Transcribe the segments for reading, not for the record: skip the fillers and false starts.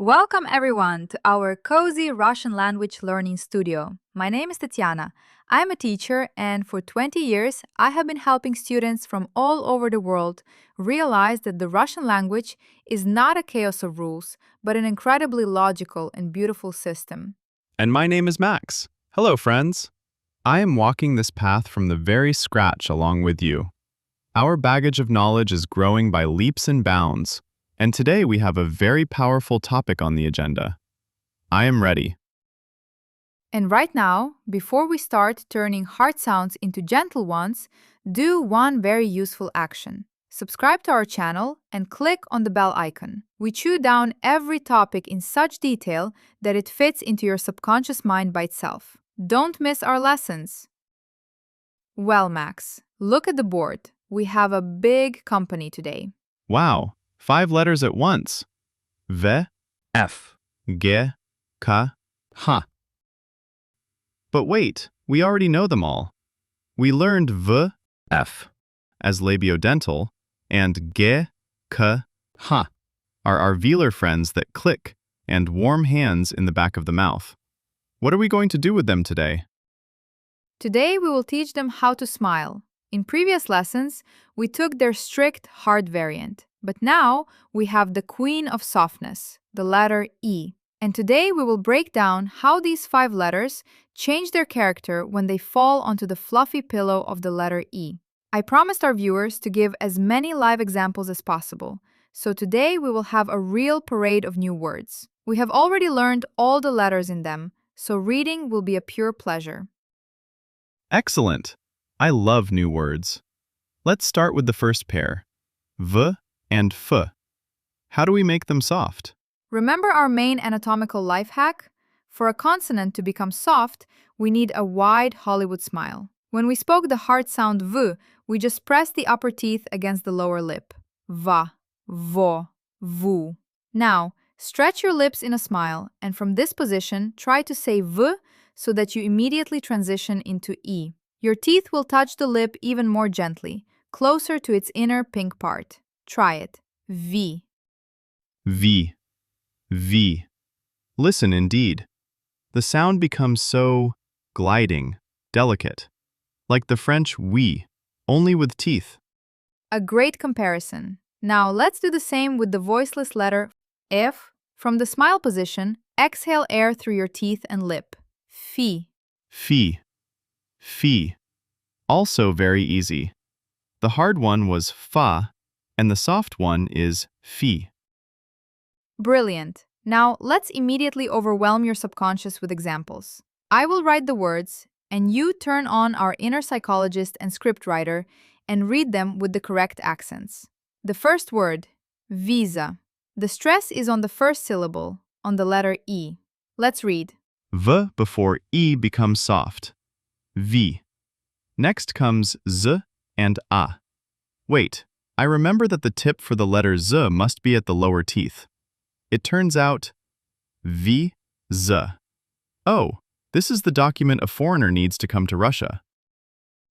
Welcome everyone to our cozy Russian language learning studio. My name is Tatyana. I'm a teacher, and for 20 years, I have been helping students from all over the world realize that the Russian language is not a chaos of rules, but an incredibly logical and beautiful system. And my name is Max. Hello, friends. I am walking this path from the very scratch along with you. Our baggage of knowledge is growing by leaps and bounds, and today we have a very powerful topic on the agenda. I am ready. And right now, before we start turning hard sounds into gentle ones, do one very useful action. Subscribe to our channel and click on the bell icon. We chew down every topic in such detail that it fits into your subconscious mind by itself. Don't miss our lessons. Well, Max, look at the board. We have a big company today. Wow, 5 letters at once. V, F, G, K, H. But wait, we already know them all. We learned V F, as labiodental, and G, K H. are our velar friends that click and warm hands in the back of the mouth. What are we going to do with them today? Today, we will teach them how to smile. In previous lessons, we took their strict, hard variant. But now, we have the queen of softness, the letter E. And today, we will break down how these 5 letters change their character when they fall onto the fluffy pillow of the letter E. I promised our viewers to give as many live examples as possible. So today, we will have a real parade of new words. We have already learned all the letters in them, so reading will be a pure pleasure. Excellent! I love new words. Let's start with the first pair, V and F. How do we make them soft? Remember our main anatomical life hack? For a consonant to become soft, we need a wide Hollywood smile. When we spoke the hard sound V, we just pressed the upper teeth against the lower lip. Va, vo, vu. Now, stretch your lips in a smile, and from this position, try to say V so that you immediately transition into E. Your teeth will touch the lip even more gently, closer to its inner pink part. Try it. V. V. V. Listen, indeed. The sound becomes so gliding, delicate, like the French oui, only with teeth. A great comparison. Now let's do the same with the voiceless letter F. From the smile position, exhale air through your teeth and lip. Fi. Fee. Fee. Also very easy. The hard one was fa, and the soft one is fi. Brilliant. Now let's immediately overwhelm your subconscious with examples. I will write the words, and you turn on our inner psychologist and scriptwriter and read them with the correct accents. The first word, visa. The stress is on the first syllable, on the letter E. Let's read. V before E becomes soft. V. Next comes Z and A. Wait, I remember that the tip for the letter Z must be at the lower teeth. It turns out V, Z. Oh, this is the document a foreigner needs to come to Russia.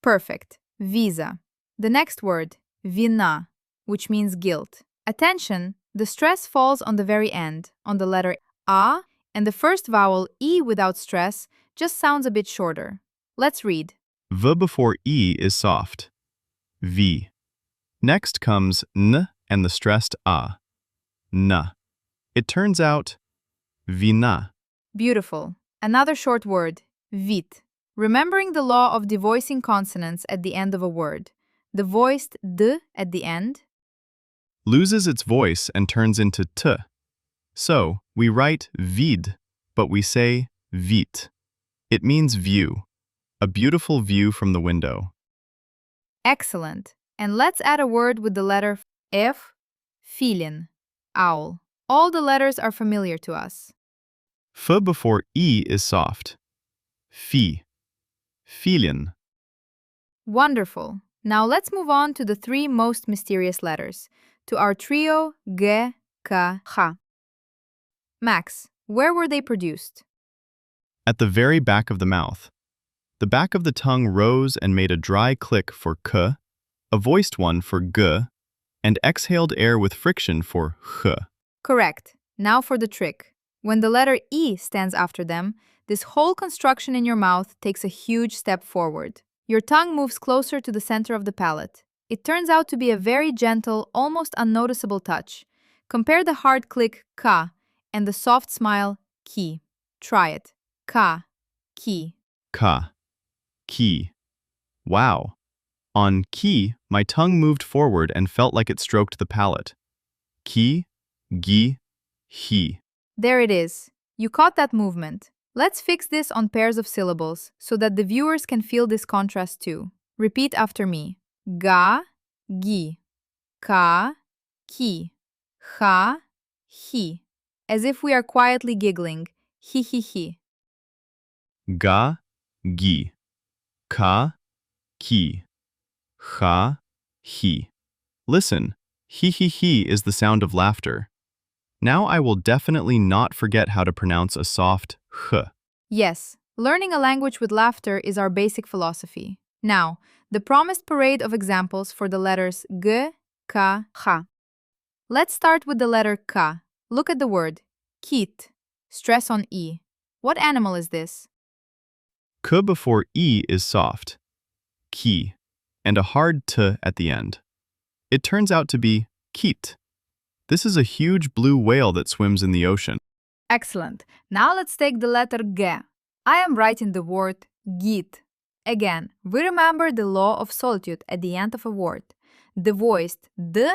Perfect. Visa. The next word, vina, which means guilt. Attention, the stress falls on the very end, on the letter A, and the first vowel E without stress just sounds a bit shorter. Let's read. V before E is soft. V. Next comes N and the stressed A. N. It turns out vina. Beautiful. Another short word, vit. Remembering the law of devoicing consonants at the end of a word, the voiced d at the end Loses its voice and turns into t. So, we write vid, but we say vit. It means view, a beautiful view from the window. Excellent. And let's add a word with the letter F, filin, owl. All the letters are familiar to us. F before E is soft. Fi. Filin. Wonderful. Now let's move on to the 3 most mysterious letters, to our trio G, K, H. Max, where were they produced? At the very back of the mouth. The back of the tongue rose and made a dry click for K, a voiced one for G, and exhaled air with friction for H. Correct. Now for the trick. When the letter E stands after them, this whole construction in your mouth takes a huge step forward. Your tongue moves closer to the center of the palate. It turns out to be a very gentle, almost unnoticeable touch. Compare the hard click ka and the soft smile ki. Try it. Ka, ki. Ka. Ki. Wow. On ki, my tongue moved forward and felt like it stroked the palate. Ki, gi, hi. There it is. You caught that movement. Let's fix this on pairs of syllables so that the viewers can feel this contrast too. Repeat after me. Ga, gi. Ka, ki. Ha, hi. As if we are quietly giggling. Hi, hi, hi. Ga, gi. Ka, ki. Ha, hi. Listen, hi hi hi is the sound of laughter. Now I will definitely not forget how to pronounce a soft h. Yes, learning a language with laughter is our basic philosophy. Now, the promised parade of examples for the letters g, ka, ha. Let's start with the letter ka. Look at the word kit. Stress on e. What animal is this? K before e is soft, ki, and a hard t at the end. It turns out to be kit. This is a huge blue whale that swims in the ocean. Excellent. Now let's take the letter g. I am writing the word git. Again, we remember the law of solitude at the end of a word. The voiced d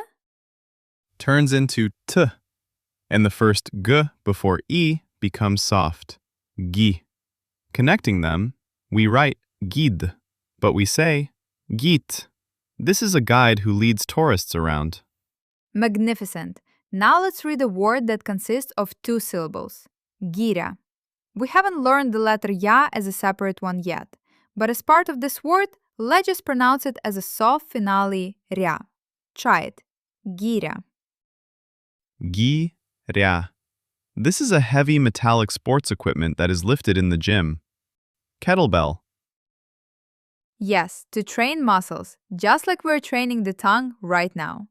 Turns into t, and the first g before e becomes soft, gi. Connecting them, we write guide, but we say git. This is a guide who leads tourists around. Magnificent. Now let's read a word that consists of two syllables. Gira. We haven't learned the letter ya as a separate one yet, but as part of this word, let's just pronounce it as a soft finale rya. Try it. Gira. Gi-rya. This is a heavy metallic sports equipment that is lifted in the gym. Kettlebell. Yes, to train muscles, just like we're training the tongue right now.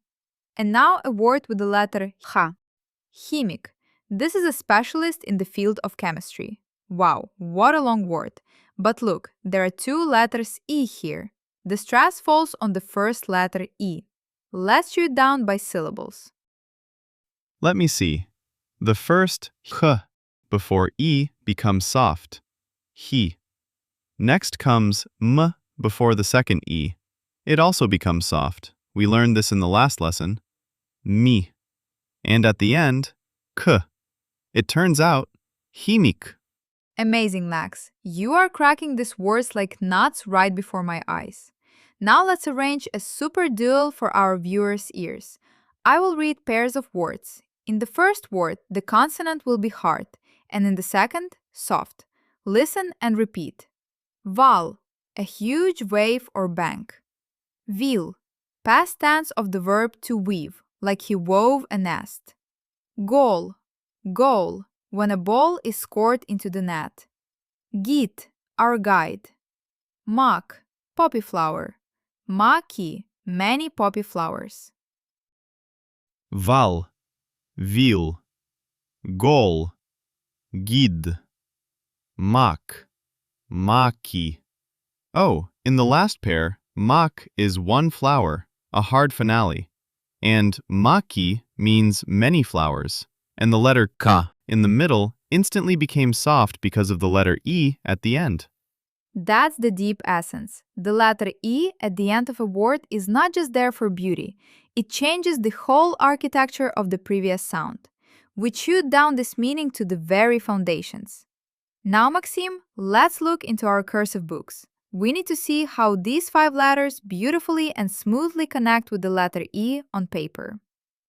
And now a word with the letter ha. Chemic. This is a specialist in the field of chemistry. Wow, what a long word. But look, there are two letters E here. The stress falls on the first letter E. Let's chew it down by syllables. Let me see. The first h before e becomes soft, he. Next comes m before the second e. It also becomes soft. We learned this in the last lesson. Mi. And at the end, k. It turns out, chemic. Amazing, Max. You are cracking these words like nuts right before my eyes. Now let's arrange a super duel for our viewers' ears. I will read pairs of words. In the first word, the consonant will be hard, and in the second, soft. Listen and repeat. Val, a huge wave or bank. Vil, past tense of the verb to weave, like he wove a nest. Goal, goal, when a ball is scored into the net. Git, our guide. Mak, poppy flower. Maki, many poppy flowers. Val, vil, gol, gid, mak, maki. Oh, in the last pair, mak is one flower, a hard finale, and maki means many flowers, and the letter ka in the middle instantly became soft because of the letter e at the end. That's the deep essence. The letter E at the end of a word is not just there for beauty. It changes the whole architecture of the previous sound. We chewed down this meaning to the very foundations. Now, Maxim, let's look into our cursive books. We need to see how these 5 letters beautifully and smoothly connect with the letter E on paper.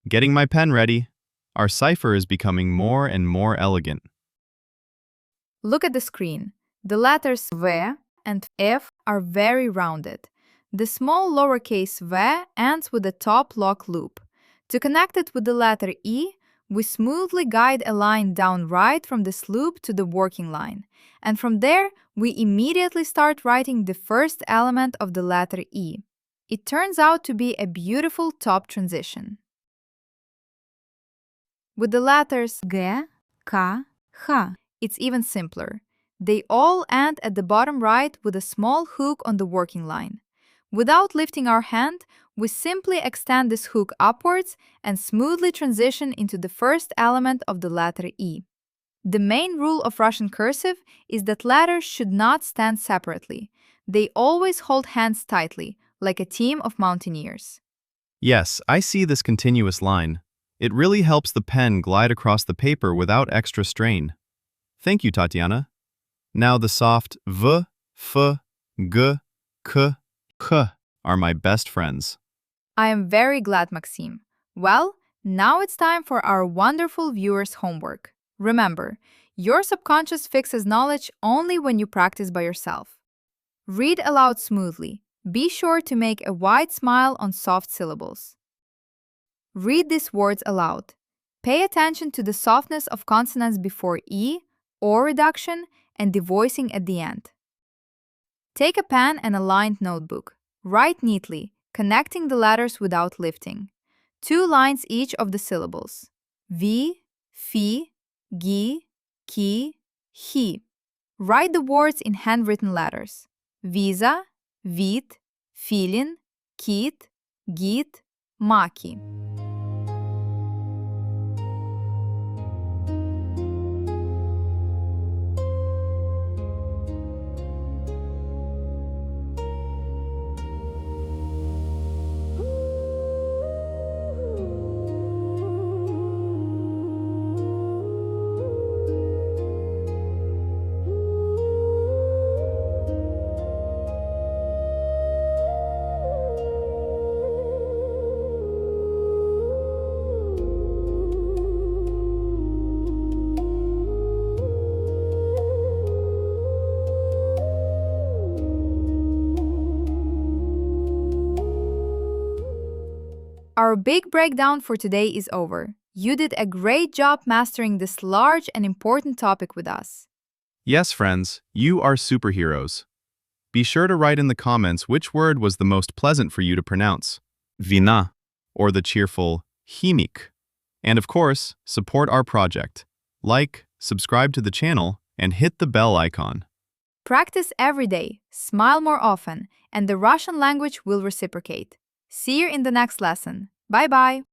Getting my pen ready. Our cipher is becoming more and more elegant. Look at the screen. The letters V and F are very rounded. The small lowercase v ends with a top lock loop. To connect it with the letter E, we smoothly guide a line down right from this loop to the working line. And from there, we immediately start writing the first element of the letter E. It turns out to be a beautiful top transition. With the letters G, K, H, it's even simpler. They all end at the bottom right with a small hook on the working line. Without lifting our hand, we simply extend this hook upwards and smoothly transition into the first element of the letter E. The main rule of Russian cursive is that letters should not stand separately. They always hold hands tightly, like a team of mountaineers. Yes, I see this continuous line. It really helps the pen glide across the paper without extra strain. Thank you, Tatyana. Now the soft V, F, G, K, H are my best friends. I am very glad, Maxim. Well, now it's time for our wonderful viewers' homework. Remember, your subconscious fixes knowledge only when you practice by yourself. Read aloud smoothly. Be sure to make a wide smile on soft syllables. Read these words aloud. Pay attention to the softness of consonants before E, or reduction, and the voicing at the end. Take a pen and a lined notebook. Write neatly, connecting the letters without lifting. 2 lines each of the syllables. V, Fi, Gi, Ki, Hi. Write the words in handwritten letters. Visa, Vit, Filin, Kit, Git, Maki. Our big breakdown for today is over. You did a great job mastering this large and important topic with us. Yes, friends, you are superheroes. Be sure to write in the comments which word was the most pleasant for you to pronounce, vina, or the cheerful himik. And of course, support our project. Like, subscribe to the channel, and hit the bell icon. Practice every day, smile more often, and the Russian language will reciprocate. See you in the next lesson. Bye-bye.